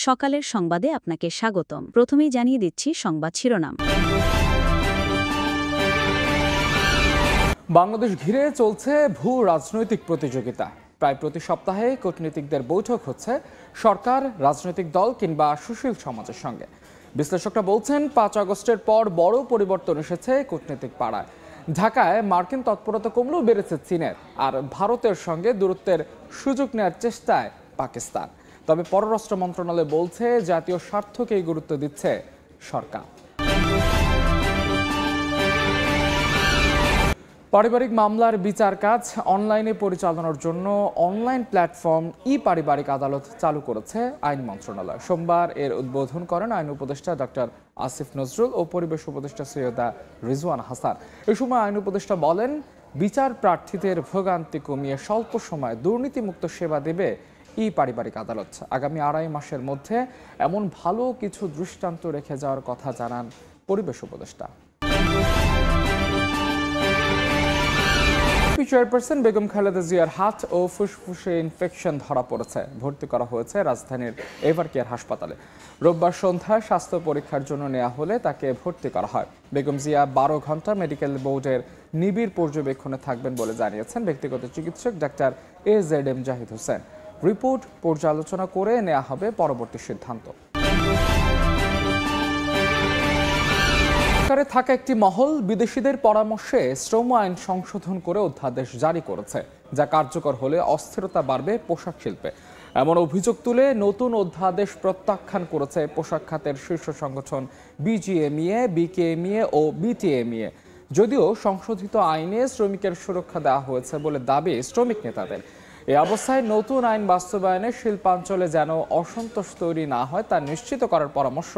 সকালের সংবাদে আপনাকে স্বাগতম। প্রথমেই জানিয়ে দিচ্ছি সংবাদ শিরোনাম। বাংলাদেশ ঘিরে চলছে ভূ রাজনৈতিক প্রতিযোগিতা। প্রায় প্রতি সপ্তাহে কূটনীতিকদের বৈঠক হচ্ছে সরকার, রাজনৈতিক দল কিংবা সুশীল সমাজের সঙ্গে। বিশ্লেষকরা বলছেন 5 আগস্টের পর বড় পরিবর্তন এসেছে কূটনীতিক পাড়ায়। ঢাকায় মার্কিন তৎপরতা কমলেও বেড়েছে চীনের, আর ভারতের সঙ্গে দূরত্বের সুযোগ নেওয়ার চেষ্টায় পাকিস্তান। তবে পররাষ্ট্র মন্ত্রণালয় বলছে জাতীয় স্বার্থকেই গুরুত্ব দিচ্ছে সরকার। পারিবারিক মামলার বিচার কাজ অনলাইনে পরিচালনার জন্য অনলাইন প্ল্যাটফর্ম পারিবারিক আদালত চালু করেছে আইন মন্ত্রণালয়। সোমবার এর উদ্বোধন করেন আইন উপদেষ্টা ডক্টর আসিফ নজরুল ও পরিবেশ উপদেষ্টা সৈয়দা রিজওয়ান হাসান। এ সময় আইন উপদেষ্টা বলেন, বিচার প্রার্থীদের ভোগান্তি কমিয়ে স্বল্প সময়ে দুর্নীতিমুক্ত সেবা দেবে পারিবারিক আদালত। আগামী 2.5 মাসের মধ্যে এমন ভালো কিছু দৃষ্টান্ত রেখে যাওয়ার কথা জানান পরিবেশ উপদেষ্টা। চেয়ারপারসন বেগম খালেদা জিয়ার হাত ও ফুসফুসে ইনফেকশন ধরা পড়েছে। ভর্তি করা হয়েছে রাজধানীর এভারকেয়ার হাসপাতালে। রোববার সন্ধ্যায় স্বাস্থ্য পরীক্ষার জন্য নেওয়া হলে তাকে ভর্তি করা হয়। বেগম জিয়া 12 ঘন্টা মেডিকেল বোর্ডের নিবিড় পর্যবেক্ষণে থাকবেন বলে জানিয়েছেন ব্যক্তিগত চিকিৎসক doctor AZM Zahid Hossain. Report পর্যালোচনা করে নেওয়া হবে পরবর্তী সিদ্ধান্ত। সরকারে থাকা একটি মহল বিদেশিদের পরামর্শে শ্রম আইন সংশোধন করে অধ্যাদেশ জারি করেছে, যা কার্যকর হলে অস্থিরতা বাড়বে পোশাক শিল্পে। এমন অভিযোগ তুলে নতুন অধ্যাদেশ প্রত্যাখ্যান করেছে পোশাক খাতের শীর্ষ সংগঠন BGMEA, BKMEA ও BTMEA। যদিও সংশোধিত আইনে শ্রমিকের সুরক্ষা দেওয়া হয়েছে বলে দাবি শ্রমিক নেতাদের। এই অবস্থায় নতুন আইন বাস্তবায়নে শিল্পাঞ্চলে যেন অসন্তোষ তৈরি না হয় তা নিশ্চিত করার পরামর্শ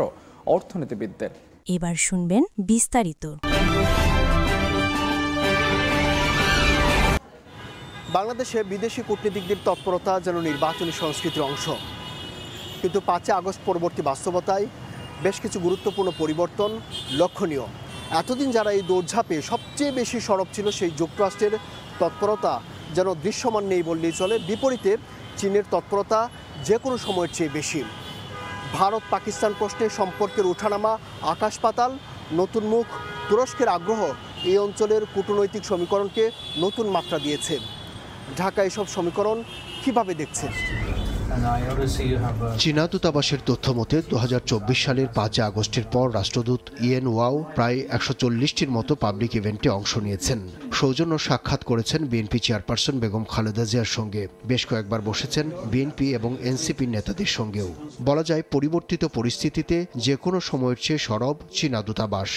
অর্থনীতিবিদদের। এবার শুনবেন বিস্তারিত। বাংলাদেশে বিদেশি কূটনীতিকদের তৎপরতা যেন নির্বাচনী সংস্কৃতির অংশ, কিন্তু 5 আগস্ট পরবর্তী বাস্তবতায় বেশ কিছু গুরুত্বপূর্ণ পরিবর্তন লক্ষণীয়। এতদিন যারা এই দৌড়ঝাঁপে সবচেয়ে বেশি সরব ছিল, সেই যুক্তরাষ্ট্রের তৎপরতা যেন দৃশ্যমান নেই বললেই চলে। বিপরীতে চীনের তৎপরতা যে কোনো সময়ের চেয়ে বেশি। ভারত পাকিস্তান প্রশ্নে সম্পর্কের ওঠানামা আকাশ পাতাল। নতুন মুখ, তুরস্কের আগ্রহ এই অঞ্চলের কূটনৈতিক সমীকরণকে নতুন মাত্রা দিয়েছে। ঢাকা এসব সমীকরণ কিভাবে দেখছে? চীনা দূতাবাসের তথ্য মতে 2024 সালের 5 আগস্টের পর রাষ্ট্রদূত ইয়েন ওয়াও প্রায় 140টির মতো পাবলিক ইভেন্টে অংশ নিয়েছেন। সৌজন্য সাক্ষাৎ করেছেন বিএনপি চেয়ারপারসন বেগম খালেদা জিয়ার সঙ্গে। বেশ কয়েকবার বসেছেন বিএনপি এবং এনসিপি নেতাদের সঙ্গেও। বলা যায়, পরিবর্তিত পরিস্থিতিতে যে কোনো সময়ের চেয়ে সরব চীনা দূতাবাস।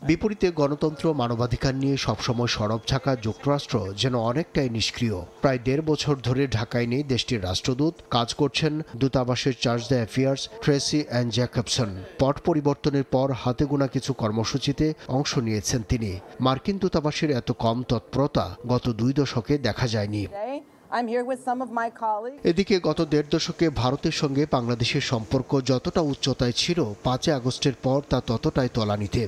বিপরীতে গণতন্ত্র, মানবাধিকার নিয়ে সবসময় সরব থাকা যুক্তরাষ্ট্র যেন অনেকটাই নিষ্ক্রিয়। প্রায় 1.5 বছর ধরে ঢাকায় নেই দেশটির রাষ্ট্রদূত। কাজ করছেন দূতাবাসের chargé d'affaires Tracy Ann Jacobson. পট পরিবর্তনের পর হাতে গোনা কিছু কর্মসূচিতে অংশ নিয়েছেন তিনি। মার্কিন দূতাবাসের এত কম তৎপরতা গত 2 দশকে দেখা যায়নি। এদিকে গত 1.5 দশকে ভারতের সঙ্গে বাংলাদেশের সম্পর্ক যতটা উচ্চতায় ছিল, 5 আগস্টের পর তা ততটাই তলানিতে।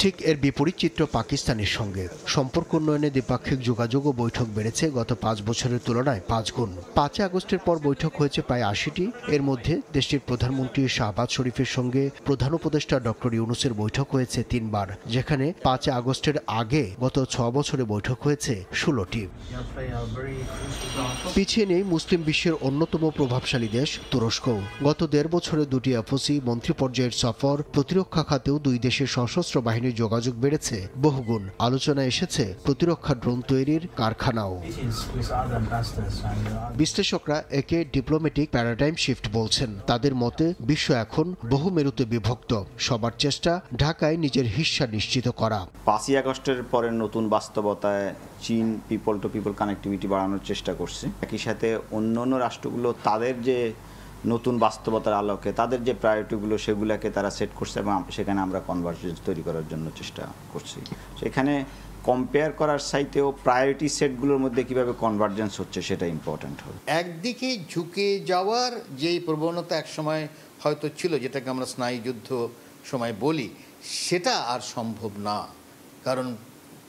ঠিক এর বিপরীত চিত্র পাকিস্তানের সঙ্গে। সম্পর্ক উন্নয়নে দ্বিপাক্ষিক যোগাযোগ ও বৈঠক বেড়েছে গত 5 বছরের তুলনায় 5 গুণ। 5 আগস্টের পর বৈঠক হয়েছে প্রায় 80টি। এর মধ্যে দেশটির প্রধানমন্ত্রী শাহবাজ শরীফের সঙ্গে প্রধান উপদেষ্টা ডক্টর ইউনূসের বৈঠক হয়েছে 3 বার, যেখানে 5 আগস্টের আগে গত 6 বছরে বৈঠক হয়েছে 16টি। পিছিয়ে নেই মুসলিম বিশ্বের অন্যতম প্রভাবশালী দেশ তুরস্ক। গত 1.5 বছরে 2টি এফওসি মন্ত্রী পর্যায়ের সফর। প্রতিরক্ষা খাতেও 2 দেশের সশস্ত্র বাহিনীর যোগাযোগ বেড়েছে বহুগুণ। আলোচনায় এসেছে প্রতিরক্ষা ড্রোন তৈরির কারখানাও। বিশ্লেষকরা একে ডিপ্লোম্যাটিক প্যারাডাইম শিফট বলছেন। তাদের মতে বিশ্ব এখন বহু মেরুতে বিভক্ত। সবার চেষ্টা ঢাকায় নিজের হিস্সা নিশ্চিত করা। 5 আগস্টের পরের নতুন বাস্তবতায় চীন পিপল টু পিপল কানেক্টিভিটি বাড়ানোর চেষ্টা করছে। একই সাথে অন্যান্য রাষ্ট্রগুলো তাদের যে নতুন বাস্তবতার আলোকে তাদের যে প্রায়োরিটিগুলো সেগুলোকে তারা সেট করছে এবং সেখানে আমরা কনভার্জেন্স তৈরি করার জন্য চেষ্টা করছি। সেখানে কম্পেয়ার করার সাইতেও প্রায়োরিটি সেটগুলোর মধ্যে কিভাবে কনভার্জেন্স হচ্ছে সেটা ইম্পর্ট্যান্ট হবে। একদিকে ঝুঁকে যাওয়ার যেই প্রবণতা একসময় হয়তো ছিল, যেটাকে আমরা স্নায়ুযুদ্ধ সময় বলি, সেটা আর সম্ভব না। কারণ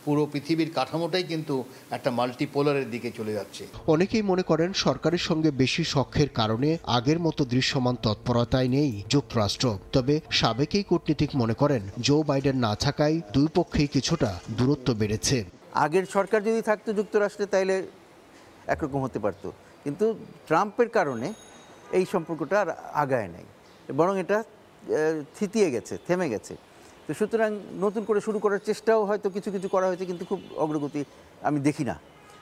পুরো পৃথিবীর কাঠামোটাই কিন্তু একটা মাল্টিপোলারের দিকে চলে যাচ্ছে। অনেকেই মনে করেন সরকারের সঙ্গে বেশি সখ্যের কারণে আগের মতো দৃশ্যমান তৎপরতায় নেই যুক্তরাষ্ট্র। তবে সাবেক এই কূটনীতিক মনে করেন জো বাইডেন না থাকায় দুই পক্ষেই কিছুটা দূরত্ব বেড়েছে। আগের সরকার যদি থাকতো যুক্তরাষ্ট্রে তাইলে একরকম হতে পারতো, কিন্তু ট্রাম্পের কারণে এই সম্পর্কটা আর আগায় নাই, বরং এটা থিতিয়ে গেছে, থেমে গেছে। তো সুতরাং নতুন করে শুরু করার চেষ্টাও হয়তো কিছু কিছু করা হয়েছে, কিন্তু খুব অগ্রগতি আমি দেখি না।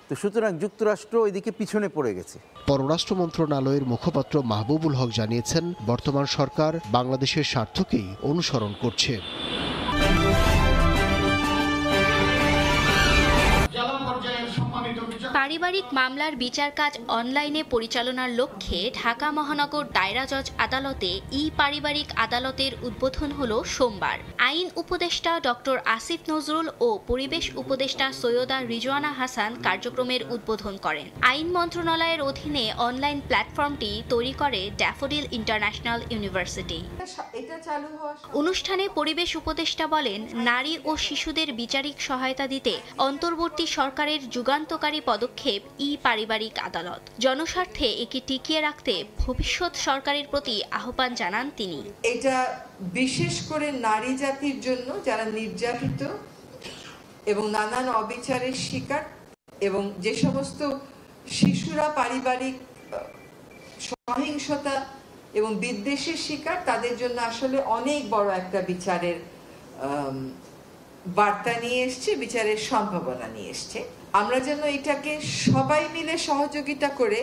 তো সুতরাং যুক্তরাষ্ট্র ওইদিকে পিছনে পড়ে গেছে। পররাষ্ট্র মন্ত্রণালয়ের মুখপাত্র মাহবুবুল হক জানিয়েছেন, বর্তমান সরকার বাংলাদেশের স্বার্থকেই অনুসরণ করছে। পারিবারিক মামলার বিচার কাজ অনলাইনে পরিচালনার লক্ষ্যে ঢাকা মহানগর দায়রা জজ আদালতে পারিবারিক আদালতের উদ্বোধন হলো সোমবার। আইন উপদেষ্টা ডক্টর আসিফ নজরুল ও পরিবেশ উপদেষ্টা সৈয়দা রিজওয়ানা হাসান কার্যক্রমের উদ্বোধন করেন। আইন মন্ত্রণালয়ের অধীনে অনলাইন প্ল্যাটফর্মটি তৈরি করে ড্যাফোডিল ইন্টারন্যাশনাল ইউনিভার্সিটি। অনুষ্ঠানে পরিবেশ উপদেষ্টা বলেন, নারী ও শিশুদের বিচারিক সহায়তা দিতে অন্তর্বর্তী সরকারের যুগান্তকারী পদক্ষেপ পারিবারিক আদালত। জনস্বার্থে একে টিকিয়ে রাখতে ভবিষ্যৎ সরকারের প্রতি আহ্বান জানান তিনি। এটা বিশেষ করে নারী জাতির জন্য, যারা নির্যাতিত এবং নানান অবিচারের শিকার, এবং যে সমস্ত শিশুরা পারিবারিক সহিংসতা এবং বিদ্বেষের শিকার, তাদের জন্য আসলে অনেক বড় একটা বিচারের বার্তা নিয়ে এসছে, বিচারের সম্ভাবনা নিয়ে এসছে। আমরা যেন এটাকে সবাই মিলে সহযোগিতা করে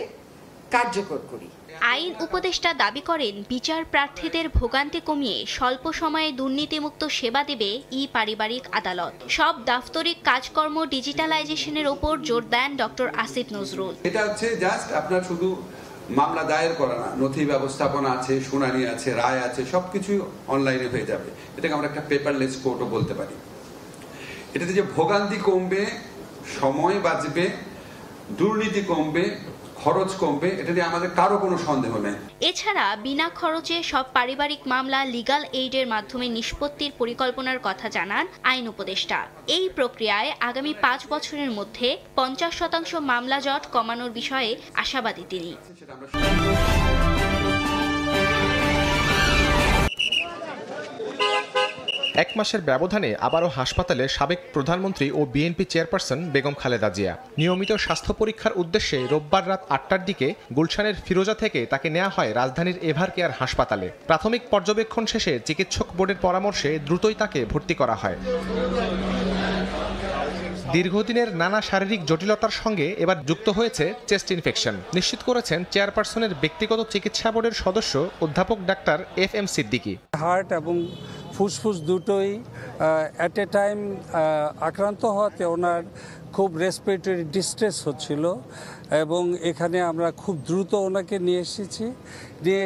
কার্যকর করি। আইন উপদেষ্টা দাবি করেন, বিচার প্রার্থীদের ভোগান্তি কমিয়ে স্বল্প সময়ে দুর্নীতিমুক্ত সেবা দেবে পারিবারিক আদালত। সব দাপ্তরিক কাজকর্ম ডিজিটালাইজেশনের ওপর জোর দেন ডক্টর আসিফ নজরুল। এটা হচ্ছে জাস্ট আপনার শুধু মামলা দায়ের করা না, নথি ব্যবস্থাপনা আছে, শুনানি আছে, রায় আছে, সবকিছু অনলাইনে হয়ে যাবে। এটাকে আমরা একটা পেপারলেস কোর্টও বলতে পারি। এটাতে যে ভোগান্তি কমবে, সময় বাঁচবে, দুর্নীতি কমবে, খরচ কমবে, এটা নিয়ে আমাদের কারো কোনো সন্দেহ নেই। এছাড়া বিনা খরচে সব পারিবারিক মামলা লিগ্যাল এইডের মাধ্যমে নিষ্পত্তির পরিকল্পনার কথা জানান আইন উপদেষ্টা। এই প্রক্রিয়ায় আগামী 5 বছরের মধ্যে 50% মামলা জট কমানোর বিষয়ে আশাবাদী তিনি। এক মাসের ব্যবধানে আবারও হাসপাতালে সাবেক প্রধানমন্ত্রী ও বিএনপি চেয়ারপারসন বেগম খালেদা জিয়া। নিয়মিত স্বাস্থ্য পরীক্ষার উদ্দেশ্যে রোববার রাত 8টার দিকে গুলশানের ফিরোজা থেকে তাকে নেওয়া হয় রাজধানীর এভার কেয়ার হাসপাতালে। প্রাথমিক পর্যবেক্ষণ শেষে চিকিৎসক বোর্ডের পরামর্শে দ্রুতই তাকে ভর্তি করা হয়। দীর্ঘদিনের নানা শারীরিক জটিলতার সঙ্গে এবার যুক্ত হয়েছে চেস্ট ইনফেকশন, নিশ্চিত করেছেন চেয়ারপারসনের ব্যক্তিগত চিকিৎসা বোর্ডের সদস্য অধ্যাপক ডাক্তার FM সিদ্দিকী। হার্ট এবং ফুসফুস দুটোই অ্যাট এ টাইম আক্রান্ত হওয়াতে ওনার খুব রেসপিরেটরি ডিস্ট্রেস হচ্ছিল, এবং এখানে আমরা খুব দ্রুত ওনাকে নিয়ে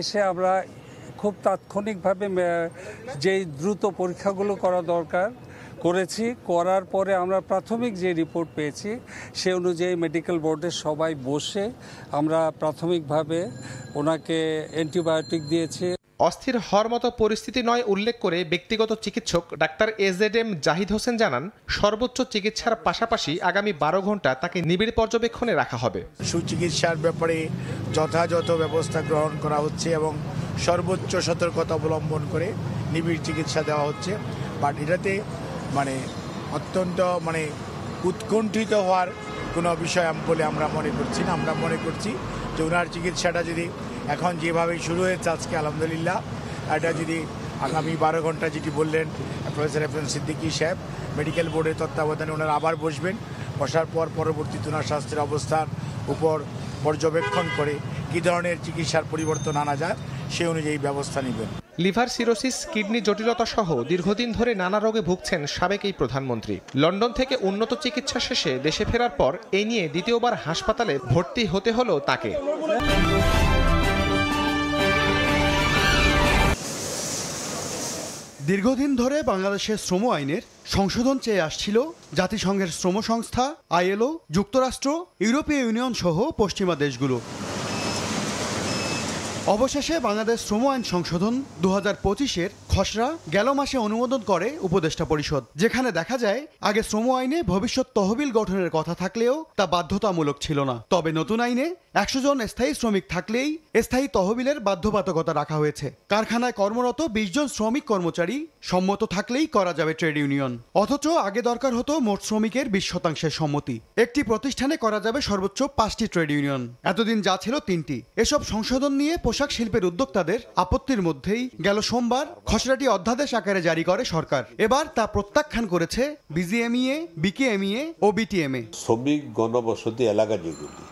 এসে আমরা খুব তাৎক্ষণিকভাবে যেই দ্রুত পরীক্ষাগুলো করা দরকার করেছি। করার পরে আমরা প্রাথমিক যে রিপোর্ট পেয়েছি সে অনুযায়ী মেডিকেল বোর্ডের সবাই বসে আমরা প্রাথমিকভাবে ওনাকে অ্যান্টিবায়োটিক দিয়েছি। অস্থির হওয়ার মতো পরিস্থিতি নয় উল্লেখ করে ব্যক্তিগত চিকিৎসক ডাক্তার AZM জাহিদ হোসেন জানান, সর্বোচ্চ চিকিৎসার পাশাপাশি আগামী 12 ঘন্টা তাকে নিবিড় পর্যবেক্ষণে রাখা হবে। সুচিকিৎসার ব্যাপারে যথাযথ ব্যবস্থা গ্রহণ করা হচ্ছে এবং সর্বোচ্চ সতর্কতা অবলম্বন করে নিবিড় চিকিৎসা দেওয়া হচ্ছে। বাট এটাতে অত্যন্ত উৎকণ্ঠিত হওয়ার কোনো বিষয় বলে আমরা মনে করছি না। আমরা মনে করছি যে ওনার চিকিৎসাটা যদি এখন যেভাবে শুরু হয়েছে আজকে আলহামদুলিল্লাহ, এটা যদি আগামী 12 ঘন্টা যেটি বললেন প্রফেসর FM সিদ্দিকী সাহেব, মেডিকেল বোর্ডের তত্ত্বাবধানে ওনারা আবার বসার পর পরবর্তীতে ওনার স্বাস্থ্যের অবস্থার উপর পর্যবেক্ষণ করে কী ধরনের চিকিৎসার পরিবর্তন আনা যায় সেই অনুযায়ী ব্যবস্থা নেবেন। লিভার সিরোসিস, কিডনি জটিলতা সহ দীর্ঘদিন ধরে নানা রোগে ভুগছেন সাবেক এই প্রধানমন্ত্রী। লন্ডন থেকে উন্নত চিকিৎসা শেষে দেশে ফেরার পর এই নিয়ে দ্বিতীয়বার হাসপাতালে ভর্তি হতে হলো তাকে। দীর্ঘদিন ধরে বাংলাদেশের শ্রম আইনের সংশোধন চেয়ে আসছিল জাতিসংঘের শ্রম সংস্থা, ILO, যুক্তরাষ্ট্র, ইউরোপীয় ইউনিয়ন সহ পশ্চিমা দেশগুলো। অবশেষে বাংলাদেশ শ্রম আইন সংশোধন 2025-এর খসড়া গেল মাসে অনুমোদন করে উপদেষ্টা পরিষদ, যেখানে দেখা যায় আগে শ্রম আইনে ভবিষ্যৎ তহবিল গঠনের কথা থাকলেও তা বাধ্যতামূলক ছিল না। তবে নতুন আইনে 100 জন স্থায়ী শ্রমিক থাকলেই স্থায়ী তহবিলের বাধ্যবাধকতা রাখা হয়েছে। কারখানায় কর্মরত 20 জন শ্রমিক কর্মচারী সম্মত থাকলেই করা যাবে ট্রেড ইউনিয়ন। অথচ আগে দরকার হতো মোট শ্রমিকের 20% সম্মতি। একটি প্রতিষ্ঠানে করা যাবে সর্বোচ্চ 5টি ট্রেড ইউনিয়ন, এতদিন যা ছিল 3টি। এসব সংশোধন নিয়ে পোশাক শিল্পের উদ্যোক্তাদের আপত্তির মধ্যেই গেল সোমবার খসড়াটি অধ্যাদেশ আকারে জারি করে সরকার। এবার তা প্রত্যাখ্যান করেছে বিজিএমইএ, বিকেএমইএ ও বিটিএমএ। শ্রমিক গণবসতি এলাকা যেগুলি,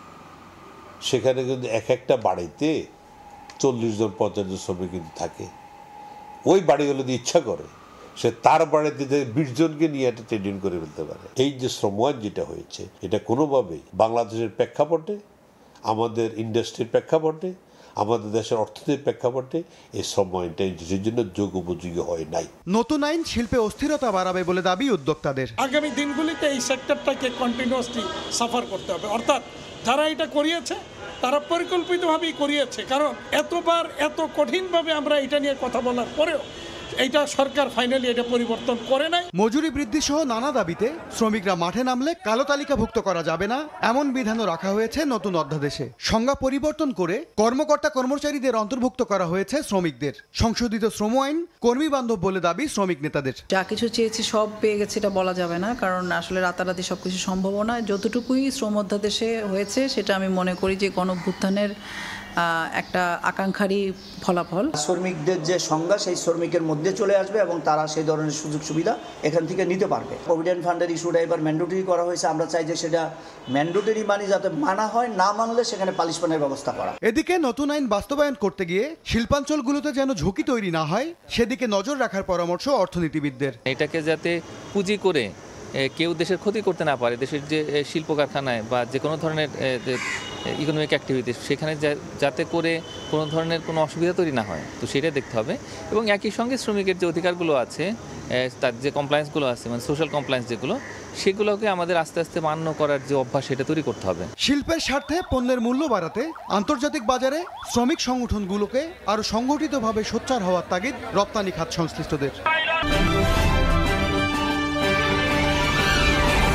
সেখানে কিন্তু এক একটা বাড়িতে 40 জন 50 জন শ্রমিক কিন্তু থাকে। ওই বাড়িগুলো যদি ইচ্ছা করে সে তার বাড়িতে 20 জনকে নিয়ে একটা ট্রেড ইউনিয়ন করে ফেলতে পারে। এই যে শ্রম আইন যেটা হয়েছে, এটা কোনোভাবেই বাংলাদেশের প্রেক্ষাপটে, আমাদের ইন্ডাস্ট্রির প্রেক্ষাপটে, আমাদের দেশের অর্থনীতির প্রেক্ষাপটে এই শ্রম আইনটা দেশের জন্য যোগ উপযোগী হয় নাই। নতুন আইন শিল্পে অস্থিরতা বাড়াবে বলে দাবি উদ্যোক্তাদের। আগামী দিনগুলিতে এই সেক্টরটাকে কন্টিনিউয়াসলি সাফার করতে হবে, অর্থাৎ যারা এটা করিয়েছে তারা পরিকল্পিতভাবেই করিয়েছে, কারণ এতবার এত কঠিনভাবে আমরা এটা নিয়ে কথা বলার পরেও এইটা সরকার ফাইনালি এটা পরিবর্তন করে নাই। মজুরি বৃদ্ধি সহ নানা দাবিতে শ্রমিকরা মাঠে নামলে কালো তালিকাভুক্ত করা যাবে না এমন বিধানও রাখা হয়েছে নতুন অধ্যাদেশে। সংজ্ঞা পরিবর্তন করে কর্মকর্তা কর্মচারীদের অন্তর্ভুক্ত করা হয়েছে শ্রমিকদের। সংশোধিত শ্রম আইন কর্মী বান্ধব বলে দাবি শ্রমিক নেতাদের। যা কিছু চেয়েছি সব পেয়ে গেছে এটা বলা যাবে না, কারণ আসলে রাতারাতি সবকিছু সম্ভব নয়। যতটুকুই শ্রম অধ্যাদেশে হয়েছে সেটা আমি মনে করি যে গণঅভ্যুত্থানের একটা আকাঙ্ক্ষারই ফলাফল। শ্রমিকদের যে সংজ্ঞা সেই শ্রমিকের মধ্যে চলে আসবে এবং তারা সেই ধরনের সুযোগ সুবিধা এখান থেকে নিতে পারবে। প্রভিডেন্ট ফান্ডের ইস্যুটা এবার ম্যান্ডেটরি করা হয়েছে। আমরা চাই যে সেটা ম্যান্ডেটরি মানে যাতে মানা হয়, না মানলে সেখানে পানিশমেন্টের ব্যবস্থা করা। এদিকে নতুন আইন বাস্তবায়ন করতে গিয়ে শিল্পাঞ্চলগুলোতে যেন ঝুঁকি তৈরি না হয় সেদিকে নজর রাখার পরামর্শ অর্থনীতিবিদদের। এটাকে যাতে পুঁজি করে কেউ দেশের ক্ষতি করতে না পারে, দেশের যে শিল্প কারখানায় বা যে কোনো ধরনের ইকোনমিক অ্যাক্টিভিটিস, সেখানে যাতে করে কোনো ধরনের কোনো অসুবিধা তৈরি না হয়, তো সেটা দেখতে হবে। এবং একই সঙ্গে শ্রমিকের যে অধিকারগুলো আছে, তার যে কমপ্লায়েন্সগুলো আছে, মানে সোশ্যাল কমপ্লায়েন্স যেগুলো, সেগুলোকে আমাদের আস্তে আস্তে মান্য করার যে অভ্যাস সেটা তৈরি করতে হবে। শিল্পের স্বার্থে পণ্যের মূল্য বাড়াতে আন্তর্জাতিক বাজারে শ্রমিক সংগঠনগুলোকে আরও সংগঠিতভাবে সোচ্চার হওয়ার তাগিদ রপ্তানি খাত সংশ্লিষ্টদের।